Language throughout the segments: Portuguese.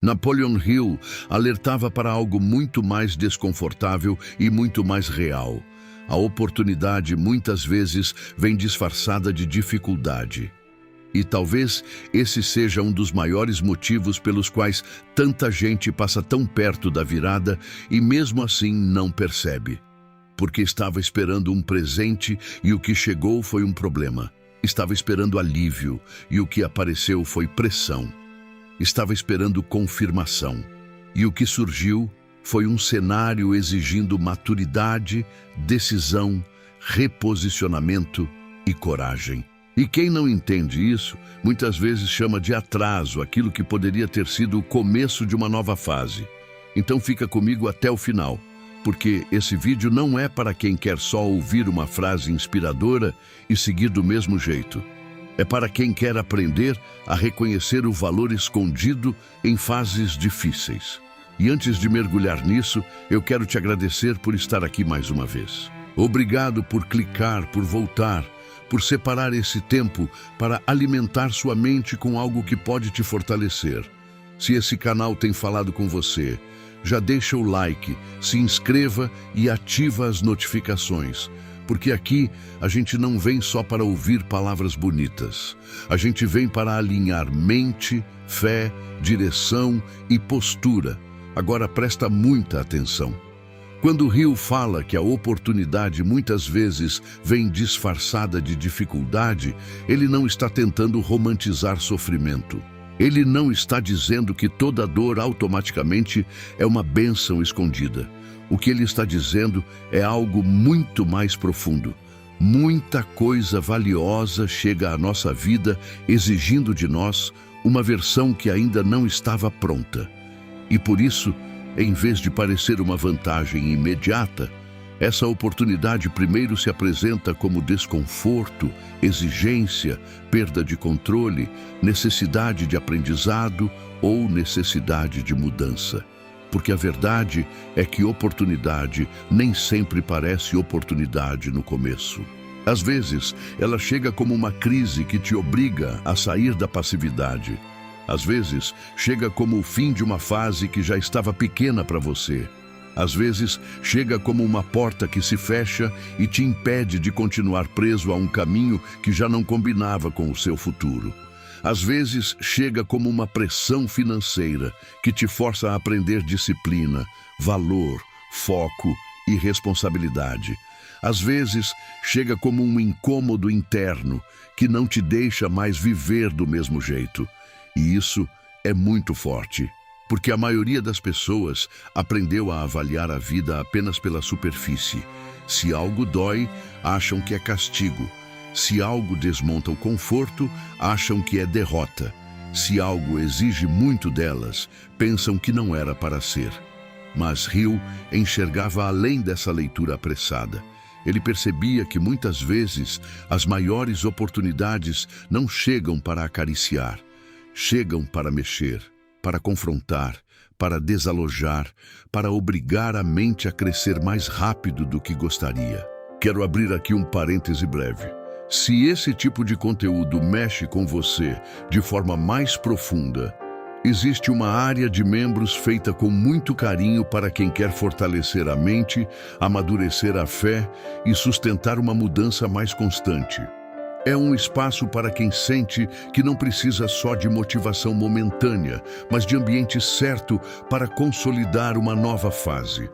Napoleon Hill alertava para algo muito mais desconfortável e muito mais real. A oportunidade muitas vezes vem disfarçada de dificuldade. E talvez esse seja um dos maiores motivos pelos quais tanta gente passa tão perto da virada e mesmo assim não percebe. Porque estava esperando um presente e o que chegou foi um problema. Estava esperando alívio e o que apareceu foi pressão. Estava esperando confirmação. E o que surgiu foi um cenário exigindo maturidade, decisão, reposicionamento e coragem. E quem não entende isso, muitas vezes chama de atraso aquilo que poderia ter sido o começo de uma nova fase. Então fica comigo até o final, porque esse vídeo não é para quem quer só ouvir uma frase inspiradora e seguir do mesmo jeito. É para quem quer aprender a reconhecer o valor escondido em fases difíceis. E antes de mergulhar nisso, eu quero te agradecer por estar aqui mais uma vez. Obrigado por clicar, por voltar, por separar esse tempo para alimentar sua mente com algo que pode te fortalecer. Se esse canal tem falado com você, já deixa o like, se inscreva e ativa as notificações. Porque aqui a gente não vem só para ouvir palavras bonitas. A gente vem para alinhar mente, fé, direção e postura. Agora presta muita atenção. Quando Hill fala que a oportunidade muitas vezes vem disfarçada de dificuldade, ele não está tentando romantizar sofrimento. Ele não está dizendo que toda dor automaticamente é uma bênção escondida. O que ele está dizendo é algo muito mais profundo. Muita coisa valiosa chega à nossa vida exigindo de nós uma versão que ainda não estava pronta. E por isso, em vez de parecer uma vantagem imediata, essa oportunidade primeiro se apresenta como desconforto, exigência, perda de controle, necessidade de aprendizado ou necessidade de mudança. Porque a verdade é que oportunidade nem sempre parece oportunidade no começo. Às vezes, ela chega como uma crise que te obriga a sair da passividade. Às vezes, chega como o fim de uma fase que já estava pequena para você. Às vezes, chega como uma porta que se fecha e te impede de continuar preso a um caminho que já não combinava com o seu futuro. Às vezes, chega como uma pressão financeira que te força a aprender disciplina, valor, foco e responsabilidade. Às vezes, chega como um incômodo interno que não te deixa mais viver do mesmo jeito. E isso é muito forte, porque a maioria das pessoas aprendeu a avaliar a vida apenas pela superfície. Se algo dói, acham que é castigo. Se algo desmonta o conforto, acham que é derrota. Se algo exige muito delas, pensam que não era para ser. Mas Hill enxergava além dessa leitura apressada. Ele percebia que muitas vezes as maiores oportunidades não chegam para acariciar, chegam para mexer, para confrontar, para desalojar, para obrigar a mente a crescer mais rápido do que gostaria. Quero abrir aqui um parêntese breve. Se esse tipo de conteúdo mexe com você de forma mais profunda, existe uma área de membros feita com muito carinho para quem quer fortalecer a mente, amadurecer a fé e sustentar uma mudança mais constante. É um espaço para quem sente que não precisa só de motivação momentânea, mas de ambiente certo para consolidar uma nova fase.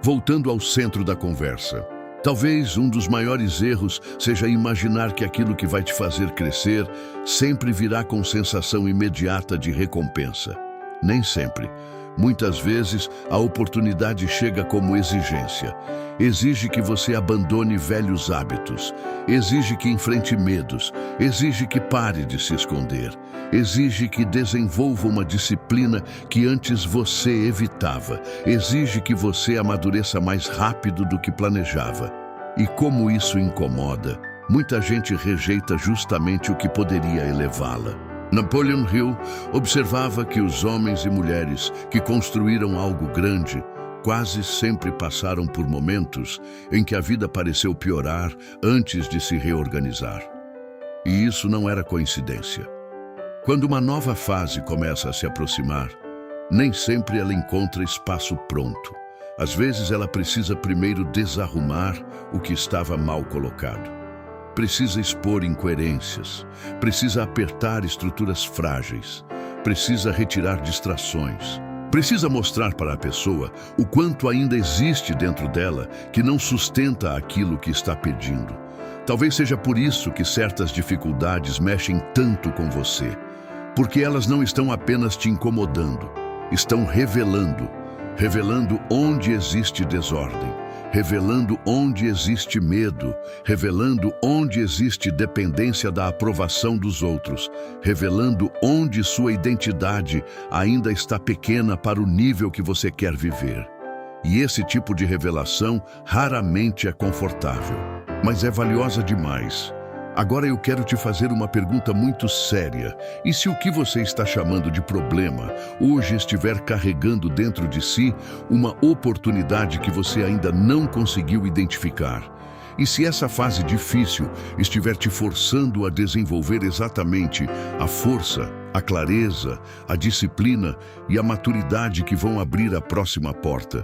Voltando ao centro da conversa. Talvez um dos maiores erros seja imaginar que aquilo que vai te fazer crescer sempre virá com sensação imediata de recompensa. Nem sempre. Muitas vezes, a oportunidade chega como exigência. Exige que você abandone velhos hábitos. Exige que enfrente medos. Exige que pare de se esconder. Exige que desenvolva uma disciplina que antes você evitava. Exige que você amadureça mais rápido do que planejava. E como isso incomoda, muita gente rejeita justamente o que poderia elevá-la. Napoleon Hill observava que os homens e mulheres que construíram algo grande quase sempre passaram por momentos em que a vida pareceu piorar antes de se reorganizar. E isso não era coincidência. Quando uma nova fase começa a se aproximar, Nem sempre ela encontra espaço pronto. Às vezes ela precisa primeiro desarrumar o que estava mal colocado. Precisa expor incoerências, precisa apertar estruturas frágeis, precisa retirar distrações, precisa mostrar para a pessoa o quanto ainda existe dentro dela que não sustenta aquilo que está pedindo. Talvez seja por isso que certas dificuldades mexem tanto com você, porque elas não estão apenas te incomodando, estão revelando onde existe desordem, revelando onde existe medo, revelando onde existe dependência da aprovação dos outros, revelando onde sua identidade ainda está pequena para o nível que você quer viver. E esse tipo de revelação raramente é confortável, mas é valiosa demais. Agora eu quero te fazer uma pergunta muito séria. E se o que você está chamando de problema hoje estiver carregando dentro de si uma oportunidade que você ainda não conseguiu identificar? E se essa fase difícil estiver te forçando a desenvolver exatamente a força, a clareza, a disciplina e a maturidade que vão abrir a próxima porta?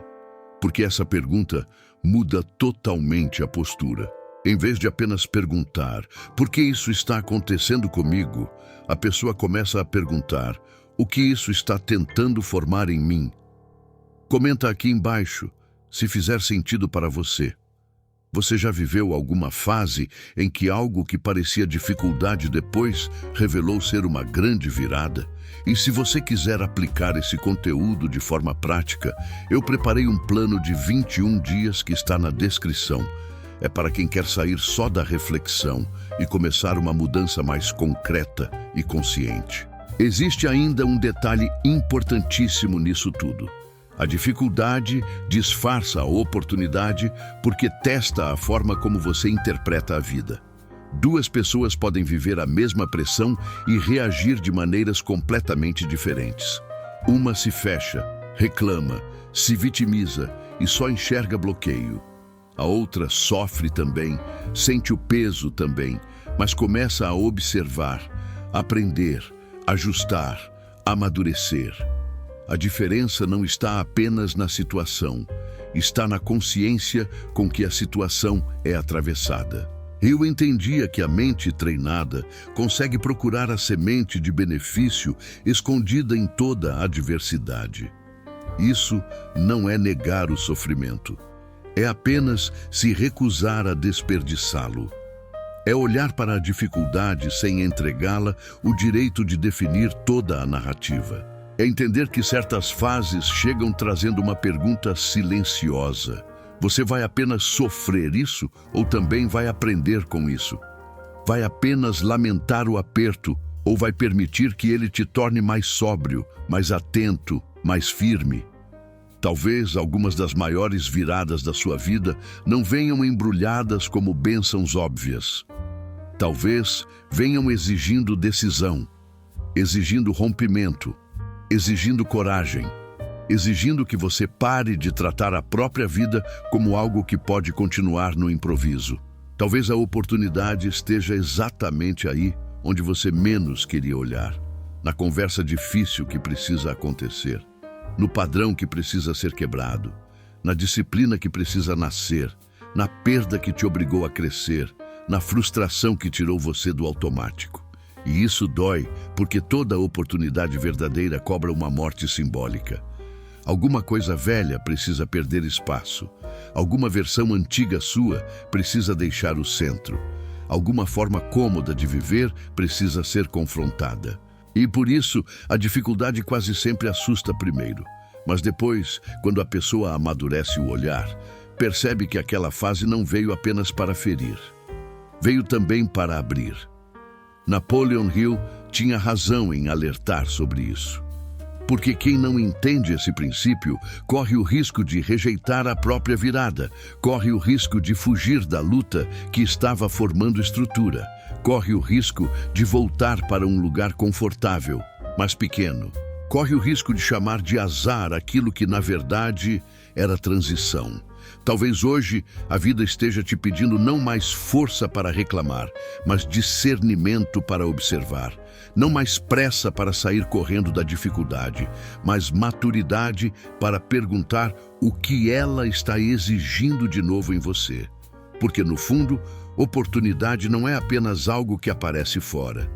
Porque essa pergunta muda totalmente a postura. Em vez de apenas perguntar, por que isso está acontecendo comigo? A pessoa começa a perguntar, o que isso está tentando formar em mim? Comenta aqui embaixo, se fizer sentido para você. Você já viveu alguma fase em que algo que parecia dificuldade depois revelou ser uma grande virada? E se você quiser aplicar esse conteúdo de forma prática, eu preparei um plano de 21 dias que está na descrição. É para quem quer sair só da reflexão e começar uma mudança mais concreta e consciente. Existe ainda um detalhe importantíssimo nisso tudo. A dificuldade disfarça a oportunidade porque testa a forma como você interpreta a vida. Duas pessoas podem viver a mesma pressão e reagir de maneiras completamente diferentes. Uma se fecha, reclama, se vitimiza e só enxerga bloqueio. A outra sofre também, sente o peso também, mas começa a observar, aprender, ajustar, amadurecer. A diferença não está apenas na situação, está na consciência com que a situação é atravessada. Eu entendia que a mente treinada consegue procurar a semente de benefício escondida em toda a adversidade. Isso não é negar o sofrimento. É apenas se recusar a desperdiçá-lo. É olhar para a dificuldade sem entregá-la o direito de definir toda a narrativa. É entender que certas fases chegam trazendo uma pergunta silenciosa. Você vai apenas sofrer isso ou também vai aprender com isso? Vai apenas lamentar o aperto ou vai permitir que ele te torne mais sóbrio, mais atento, mais firme? Talvez algumas das maiores viradas da sua vida não venham embrulhadas como bênçãos óbvias. Talvez venham exigindo decisão, exigindo rompimento, exigindo coragem, exigindo que você pare de tratar a própria vida como algo que pode continuar no improviso. Talvez a oportunidade esteja exatamente aí onde você menos queria olhar, na conversa difícil que precisa acontecer, no padrão que precisa ser quebrado, na disciplina que precisa nascer, na perda que te obrigou a crescer, na frustração que tirou você do automático. E isso dói, porque toda oportunidade verdadeira cobra uma morte simbólica. Alguma coisa velha precisa perder espaço. Alguma versão antiga sua precisa deixar o centro. Alguma forma cômoda de viver precisa ser confrontada. E por isso, a dificuldade quase sempre assusta primeiro. Mas depois, quando a pessoa amadurece o olhar, percebe que aquela fase não veio apenas para ferir. Veio também para abrir. Napoleon Hill tinha razão em alertar sobre isso. Porque quem não entende esse princípio corre o risco de rejeitar a própria virada, corre o risco de fugir da luta que estava formando estrutura, corre o risco de voltar para um lugar confortável, mas pequeno, corre o risco de chamar de azar aquilo que, na verdade, era transição. Talvez hoje a vida esteja te pedindo não mais força para reclamar, mas discernimento para observar. Não mais pressa para sair correndo da dificuldade, mas maturidade para perguntar o que ela está exigindo de novo em você. Porque, no fundo, oportunidade não é apenas algo que aparece fora.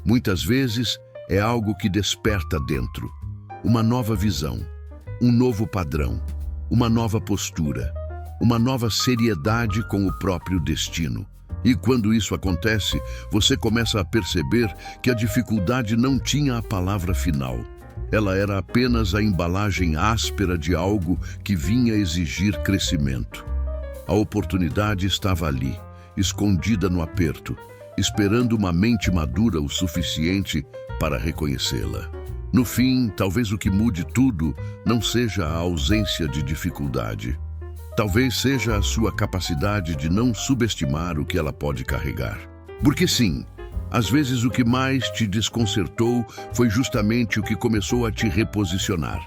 Muitas vezes é algo que desperta dentro. Uma nova visão, um novo padrão, uma nova postura, uma nova seriedade com o próprio destino. E quando isso acontece, você começa a perceber que a dificuldade não tinha a palavra final. Ela era apenas a embalagem áspera de algo que vinha exigir crescimento. A oportunidade estava ali, escondida no aperto, esperando uma mente madura o suficiente para reconhecê-la. No fim, talvez o que mude tudo não seja a ausência de dificuldade. Talvez seja a sua capacidade de não subestimar o que ela pode carregar. Porque sim, às vezes o que mais te desconcertou foi justamente o que começou a te reposicionar.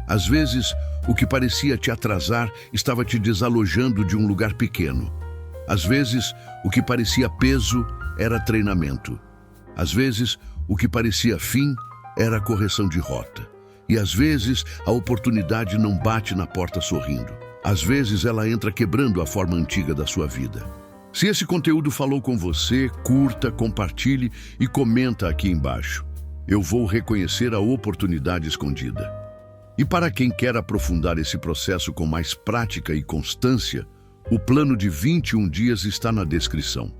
Às vezes, o que parecia te atrasar estava te desalojando de um lugar pequeno. Às vezes, o que parecia peso era treinamento. Às vezes, o que parecia fim era correção de rota. E às vezes, a oportunidade não bate na porta sorrindo. Às vezes, ela entra quebrando a forma antiga da sua vida. Se esse conteúdo falou com você, curta, compartilhe e comenta aqui embaixo. Eu vou reconhecer a oportunidade escondida. E para quem quer aprofundar esse processo com mais prática e constância, o plano de 21 dias está na descrição.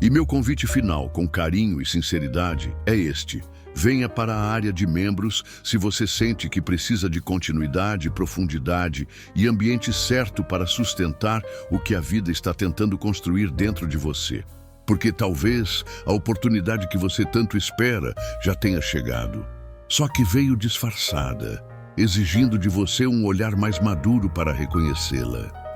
E meu convite final, com carinho e sinceridade, é este. Venha para a área de membros se você sente que precisa de continuidade, profundidade e ambiente certo para sustentar o que a vida está tentando construir dentro de você. Porque talvez a oportunidade que você tanto espera já tenha chegado. Só que veio disfarçada, exigindo de você um olhar mais maduro para reconhecê-la.